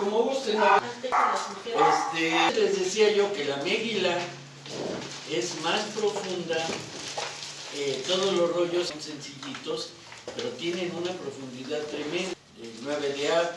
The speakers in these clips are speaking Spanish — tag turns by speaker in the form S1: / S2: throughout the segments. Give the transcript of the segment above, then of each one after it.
S1: como gusten. Les decía yo que la Méguila es más profunda. Todos los rollos son sencillitos, pero tienen una profundidad tremenda, 9 de A.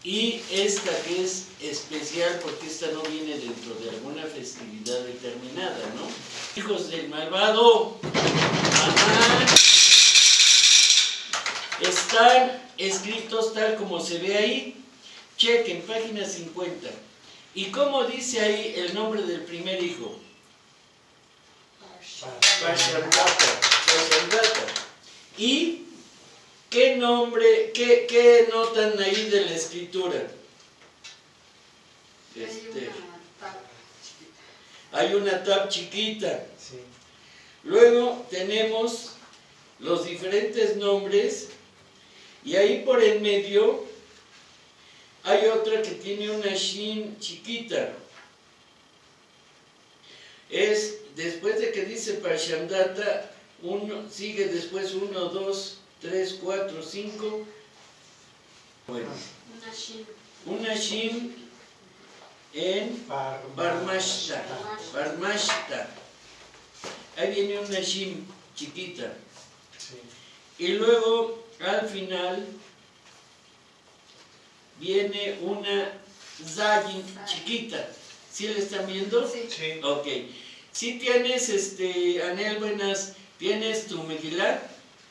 S1: Y esta que es especial porque esta no viene dentro de alguna festividad determinada, ¿no? Hijos del malvado, mamá, están escritos tal como se ve ahí. Chequen, página 50. ¿Y cómo dice ahí el nombre del primer hijo? Parshandata. ¿Y qué nombre, qué notan ahí de la escritura? Hay una tab chiquita. Sí. Luego tenemos los diferentes nombres y ahí por en medio hay otra que tiene una shin chiquita. Es después de que dice Parshandata, sigue después 1, 2, 3, 4, 5. Bueno, una shin en Parmashta. Ahí viene una shin chiquita. Sí. Y luego al final viene una zayin chiquita. ¿Sí le están viendo? Sí. Sí. Ok. ¿Sí tienes, Anel, buenas, tienes tu Megilá?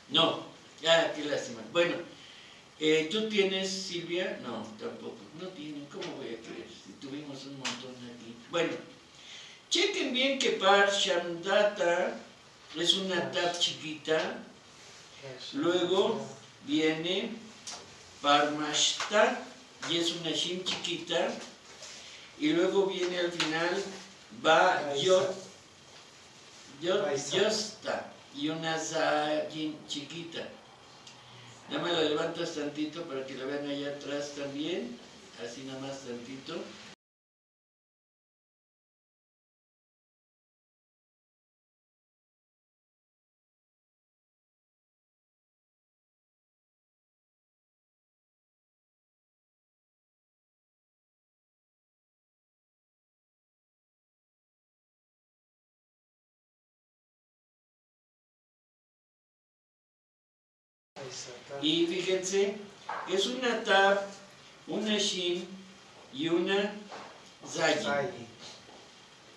S1: No. Ah, qué lástima. Bueno, ¿tú tienes, Silvia? No, tampoco. No tienen. ¿Cómo voy a creer? Si tuvimos un montón aquí. Bueno, chequen bien que Parshandata es una tab chiquita. Luego viene Parmashta y es una shin chiquita. Y luego viene al final Yosta y una zayin chiquita. Nada más la levantas tantito para que la vean allá atrás también, así nada más tantito. Y fíjense, es una tab, una shin y una zayin.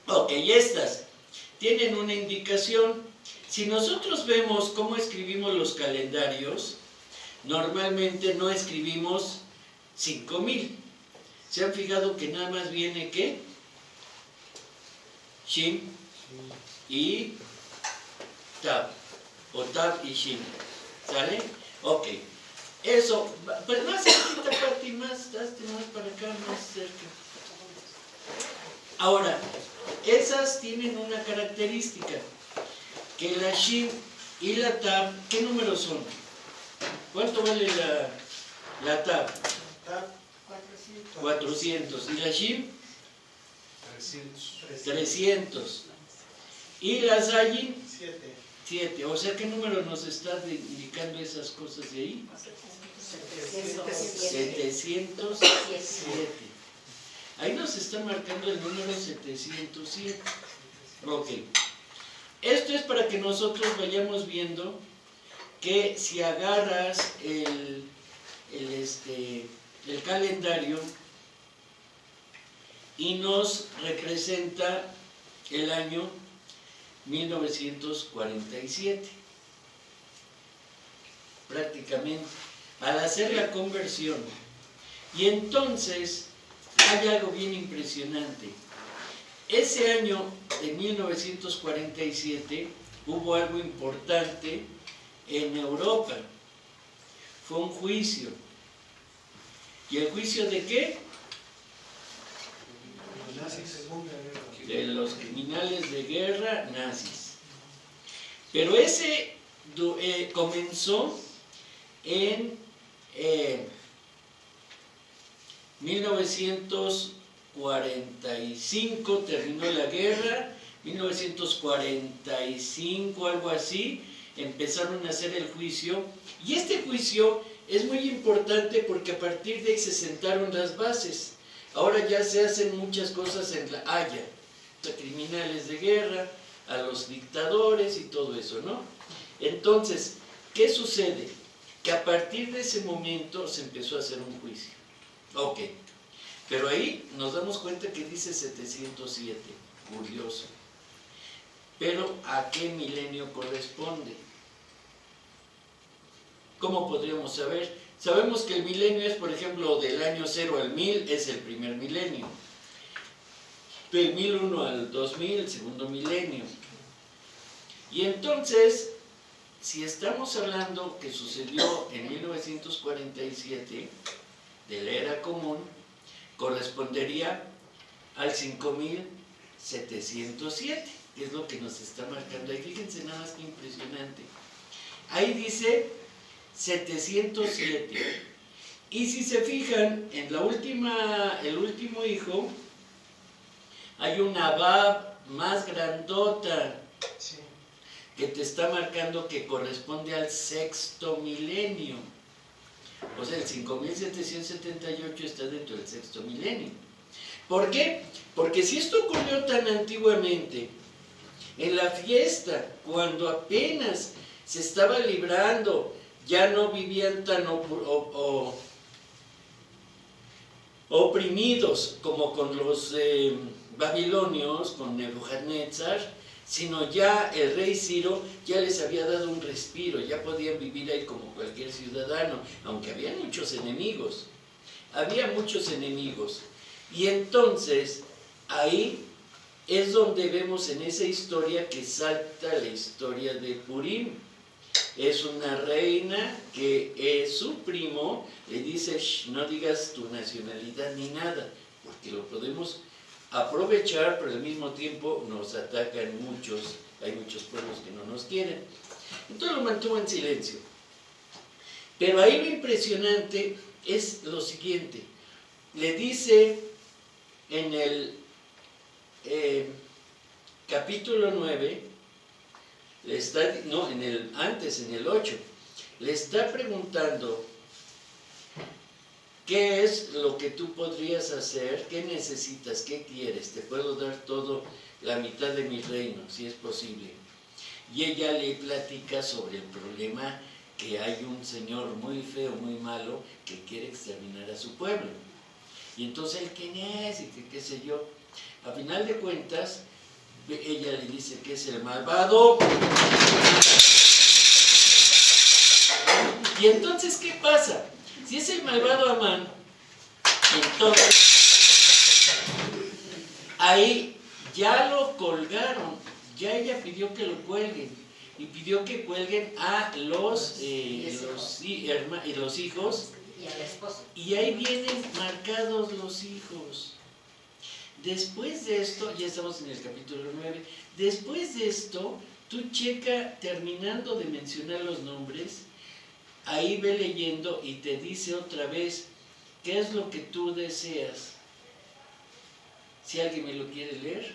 S1: Ok, estas tienen una indicación. Si nosotros vemos cómo escribimos los calendarios, normalmente no escribimos 5000. ¿Se han fijado que nada más viene qué? Shin y tab, o tab y shin. ¿Sale? Ok. Eso, pues más cerquita, Pati, hazte más para acá, más cerca. Ahora, esas tienen una característica, que la shin y la tab, ¿qué números son? ¿Cuánto vale la tab? 400. ¿Y la shin? 300. ¿Y la zayin? 7. O sea, ¿qué número nos está indicando esas cosas de ahí? 707. Ahí nos está marcando el número 707. Ok. Esto es para que nosotros vayamos viendo que si agarras el calendario y nos representa el año 1947, prácticamente, al hacer la conversión. Y entonces hay algo bien impresionante. Ese año de 1947 hubo algo importante en Europa. Fue un juicio. ¿Y el juicio de qué? De los criminales de guerra nazis. Pero ese comenzó en 1945, terminó la guerra, 1945, algo así, empezaron a hacer el juicio, y este juicio es muy importante porque a partir de ahí se sentaron las bases. Ahora ya se hacen muchas cosas en la Haya, a criminales de guerra, a los dictadores y todo eso, ¿no? Entonces, ¿qué sucede? Que a partir de ese momento se empezó a hacer un juicio. Ok, pero ahí nos damos cuenta que dice 707, curioso. Pero ¿a qué milenio corresponde? ¿Cómo podríamos saber? Sabemos que el milenio es, por ejemplo, del año 0 al 1000, es el primer milenio. Del 1001 al 2000, el segundo milenio. Y entonces, si estamos hablando que sucedió en 1947, de la era común, correspondería al 5707, que es lo que nos está marcando ahí. Fíjense nada más que impresionante. Ahí dice 707. Y si se fijan, en el último hijo, hay una Bab más grandota, sí, que te está marcando que corresponde al sexto milenio. O sea, el 5778 está dentro del sexto milenio. ¿Por qué? Porque si esto ocurrió tan antiguamente, en la fiesta, cuando apenas se estaba librando, ya no vivían tan oprimidos como con los babilonios, con Nebuchadnezzar, sino ya el rey Ciro ya les había dado un respiro, ya podían vivir ahí como cualquier ciudadano, aunque había muchos enemigos. Y entonces, ahí es donde vemos en esa historia que salta la historia de Purim. Es una reina que su primo le dice, no digas tu nacionalidad ni nada, porque lo podemos aprovechar, pero al mismo tiempo nos atacan muchos, hay muchos pueblos que no nos quieren. Entonces lo mantuvo en silencio. Pero ahí lo impresionante es lo siguiente, le dice en el capítulo 9, en el 8, le está preguntando qué es lo que tú podrías hacer, qué necesitas, qué quieres, te puedo dar todo, la mitad de mi reino, si es posible. Y ella le platica sobre el problema que hay un señor muy feo, muy malo, que quiere exterminar a su pueblo. Y entonces él, ¿quién es? Y qué sé yo. A final de cuentas, ella le dice que es el malvado. Y entonces, ¿qué pasa? Si es el malvado Amán, entonces ahí ya lo colgaron, ya ella pidió que lo cuelguen, y pidió que cuelguen a los hijos y a la esposa. Y ahí vienen marcados los hijos. Después de esto, ya estamos en el capítulo 9, después de esto, tú checa, terminando de mencionar los nombres, ahí ve leyendo y te dice otra vez, ¿qué es lo que tú deseas? Si alguien me lo quiere leer.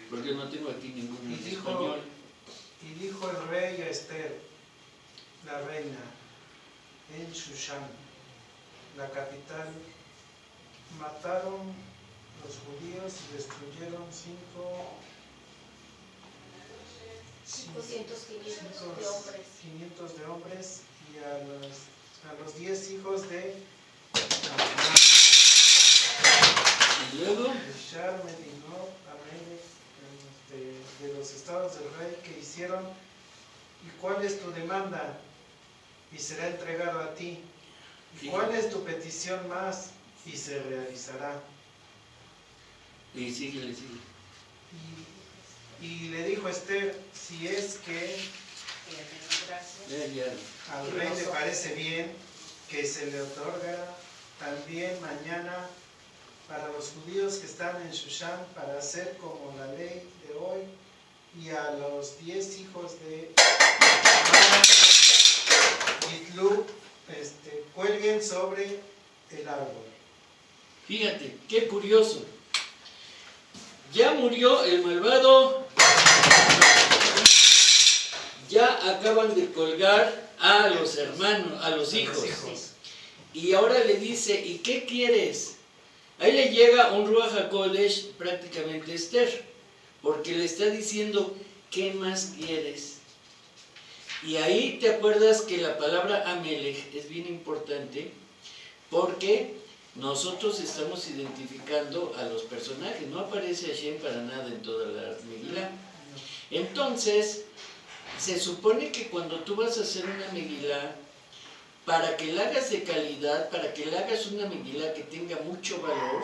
S1: Porque no tengo aquí ninguno en español.
S2: Y dijo el rey a Esther, la reina, en Shushan, la capital, mataron los judíos y destruyeron 500 de hombres y a los 10 hijos de
S1: y luego
S2: de los estados del rey que hicieron. ¿Y cuál es tu demanda? Y será entregado a ti. ¿Y cuál es tu petición más? Y se realizará.
S1: Y sigue.
S2: Y le dijo Esther, si es que al rey le parece bien que se le otorga también mañana para los judíos que están en Shushan, para hacer como la ley de hoy, y a los 10 hijos de Itlu cuelguen sobre el árbol.
S1: Fíjate, qué curioso. Ya murió el malvado, ya acaban de colgar a los hermanos, a los hijos. Y ahora le dice, ¿y qué quieres? Ahí le llega un Ruach HaKodesh prácticamente Esther, porque le está diciendo, ¿qué más quieres? Y ahí te acuerdas que la palabra Amelech es bien importante, porque nosotros estamos identificando a los personajes, no aparece Hashem para nada en toda la Megilá. Entonces, se supone que cuando tú vas a hacer una Megilá, para que la hagas de calidad, para que la hagas una Megilá que tenga mucho valor,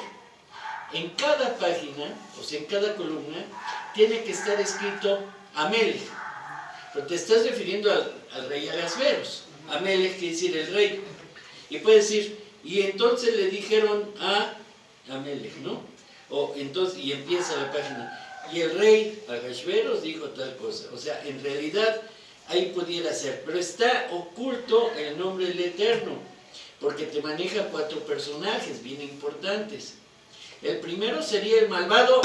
S1: en cada página, o sea, en cada columna, tiene que estar escrito Amelech. Pero te estás refiriendo al rey Ahasveros. Amelech quiere decir el rey. Y puedes decir, y entonces le dijeron a Amelech, ¿no? O entonces, y empieza la página. Y el rey Ahasveros dijo tal cosa. O sea, en realidad, ahí pudiera ser. Pero está oculto el nombre del Eterno, porque te maneja 4 personajes bien importantes. El primero sería el malvado.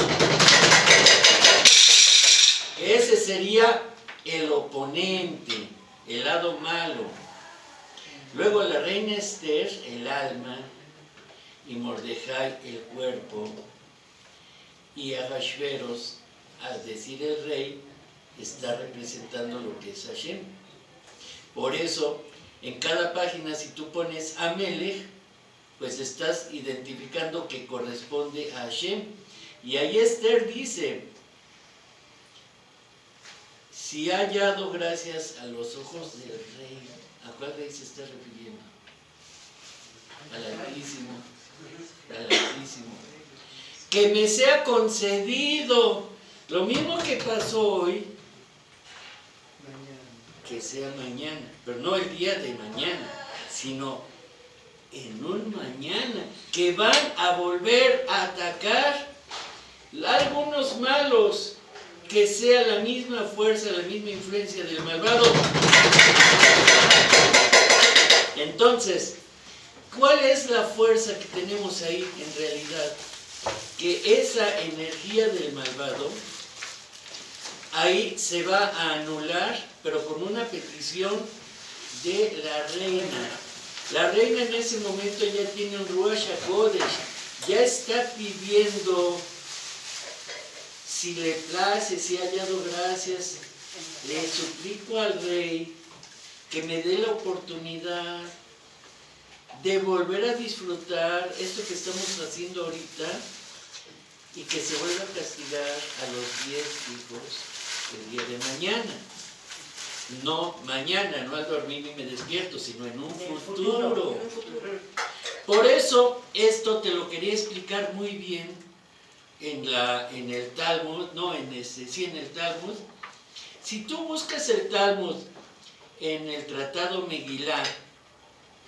S1: Ese sería el oponente, el lado malo. Luego la reina Esther, el alma, y Mordejai, el cuerpo, y Ahasveros, al decir el rey, está representando lo que es Hashem. Por eso, en cada página, si tú pones Amelech, pues estás identificando que corresponde a Hashem. Y ahí Esther dice, si ha hallado gracias a los ojos del rey. ¿A cuál rey se está refiriendo? Al Altísimo. Al Altísimo. Que me sea concedido. Lo mismo que pasó hoy, que sea mañana. Pero no el día de mañana, sino en un mañana. Que van a volver a atacar algunos malos. Que sea la misma fuerza, la misma influencia del malvado. Entonces, ¿cuál es la fuerza que tenemos ahí en realidad? Que esa energía del malvado, ahí se va a anular, pero con una petición de la reina. La reina en ese momento ya tiene un Ruach HaKodesh, ya está pidiendo, si le place, si ha hallado gracias, le suplico al rey que me dé la oportunidad de volver a disfrutar esto que estamos haciendo ahorita y que se vuelva a castigar a los 10 hijos el día de mañana. No mañana, no al dormir ni me despierto, sino en un futuro. Por eso, esto te lo quería explicar muy bien en el Talmud, en el Talmud. Si tú buscas el Talmud en el tratado Megilá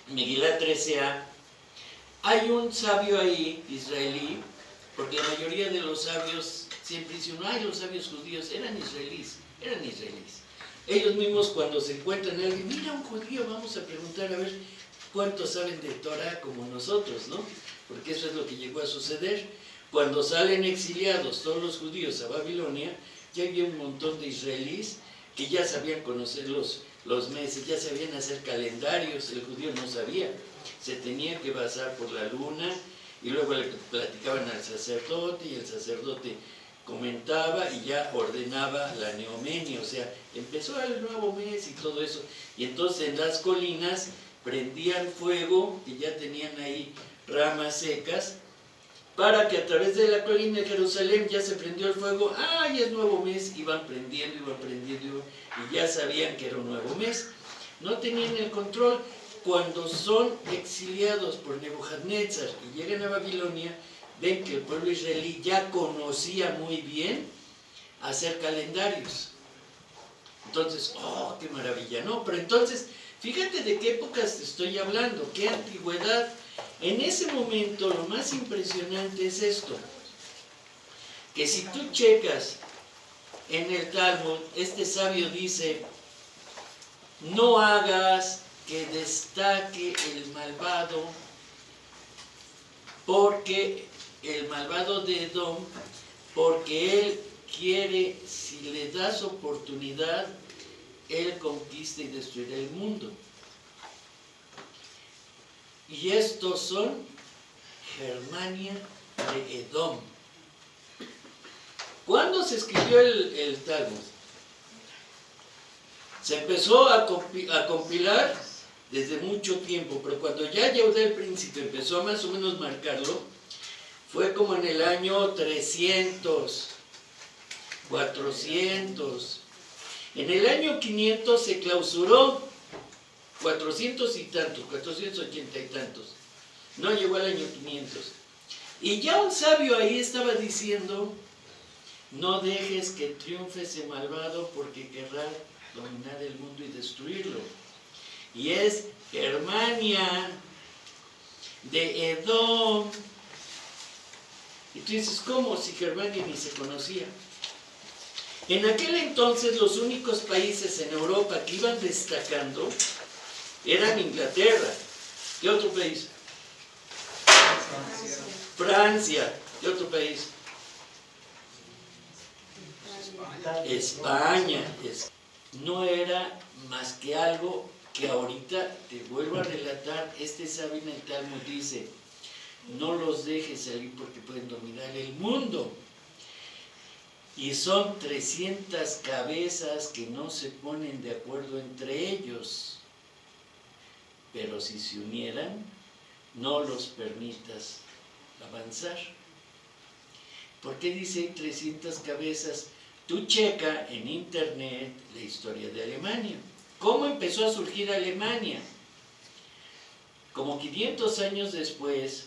S1: 13a, hay un sabio ahí, israelí, porque la mayoría de los sabios siempre dicen, ay, los sabios judíos eran israelíes. Ellos mismos cuando se encuentran a alguien, mira un judío, vamos a preguntar a ver cuántos saben de Torah como nosotros, ¿no? Porque eso es lo que llegó a suceder. Cuando salen exiliados todos los judíos a Babilonia, ya había un montón de israelíes que ya sabían conocer los meses, ya sabían hacer calendarios. El judío no sabía, se tenía que basar por la luna, y luego le platicaban al sacerdote, y el sacerdote comentaba y ya ordenaba la neomenia, o sea, empezó el nuevo mes y todo eso. Y entonces en las colinas prendían fuego, y ya tenían ahí ramas secas, para que a través de la colina de Jerusalén ya se prendió el fuego, ya es nuevo mes, iban prendiendo, y ya sabían que era un nuevo mes. No tenían el control. Cuando son exiliados por Nebuchadnezzar y llegan a Babilonia, ven que el pueblo israelí ya conocía muy bien hacer calendarios. Entonces, qué maravilla, ¿no? Pero entonces, fíjate de qué épocas te estoy hablando, qué antigüedad. En ese momento lo más impresionante es esto, que si tú checas en el Talmud, este sabio dice, no hagas que destaque el malvado, porque el malvado de Edom, porque él quiere, si le das oportunidad, Él conquista y destruirá el mundo. Y estos son Germania de Edom. ¿Cuándo se escribió el Talmud? Se empezó a compilar desde mucho tiempo, pero cuando ya Yehuda el príncipe empezó a más o menos marcarlo, fue como en el año 300, 400. En el año 500 se clausuró, 400 y tantos, 480 y tantos. No llegó al año 500. Y ya un sabio ahí estaba diciendo, no dejes que triunfe ese malvado porque querrá dominar el mundo y destruirlo. Y es Germania de Edom. Y tú dices, ¿cómo? Si Germania ni se conocía. En aquel entonces los únicos países en Europa que iban destacando eran Inglaterra. ¿Qué otro país? Francia. ¿Qué otro país? España. No era más que algo que ahorita te vuelvo a relatar. Este sabio en el Talmud dice, no los dejes salir porque pueden dominar el mundo. Y son 300 cabezas que no se ponen de acuerdo entre ellos. Pero si se unieran, no los permitas avanzar. ¿Por qué dice 300 cabezas? Tú checa en internet la historia de Alemania. ¿Cómo empezó a surgir Alemania? Como 500 años después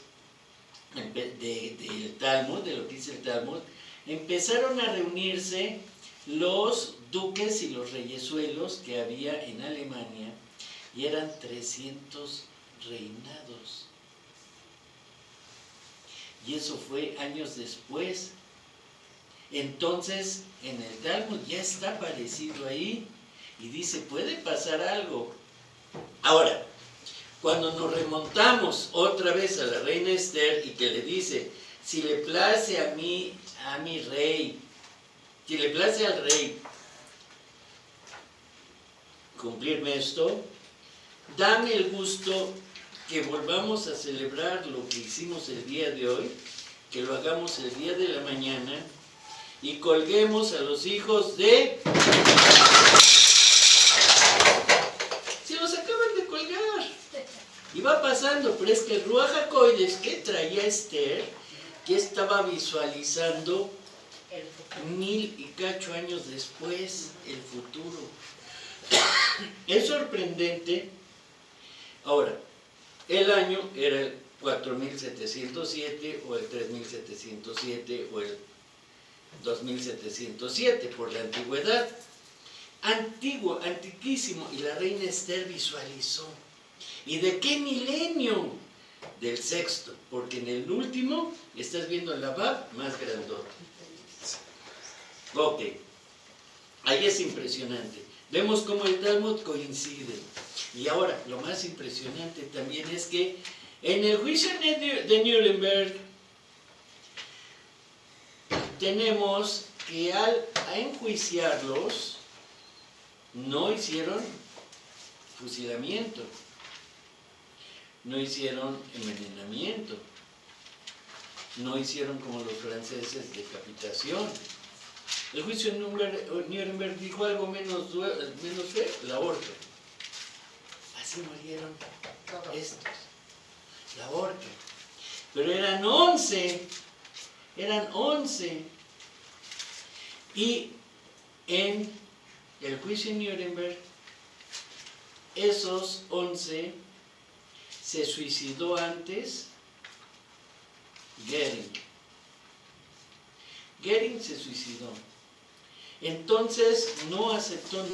S1: del Talmud, de lo que dice el Talmud, empezaron a reunirse los duques y los reyesuelos que había en Alemania, y eran 300 reinados. Y eso fue años después. Entonces, en el Talmud ya está parecido ahí, y dice, puede pasar algo. Ahora, cuando nos remontamos otra vez a la reina Esther y que le dice, si le place a mi rey, si le place al rey cumplirme esto, dame el gusto que volvamos a celebrar lo que hicimos el día de hoy, que lo hagamos el día de la mañana y colguemos a los hijos de... Se los acaban de colgar. Y va pasando, pero es que el Ruach HaKodesh que traía Esther, que estaba visualizando 1000 y cacho años después el futuro. Es sorprendente. Ahora, el año era el 4707 o el 3707 o el 2707 por la antigüedad. Antiguo, antiquísimo. Y la reina Esther visualizó. ¿Y de qué milenio? Del sexto, porque en el último estás viendo el Bab más grandote. Ok, ahí es impresionante. Vemos cómo el Talmud coincide. Y ahora, lo más impresionante también es que en el juicio de Nuremberg tenemos que al enjuiciarlos no hicieron fusilamiento, no hicieron envenenamiento, no hicieron como los franceses decapitación. El juicio de Nuremberg dijo algo menos feo, la horca. Así murieron estos, la horca. Pero eran 11. Y en el juicio de Nuremberg, esos 11 se suicidó antes Goering. Goering se suicidó. Entonces no aceptó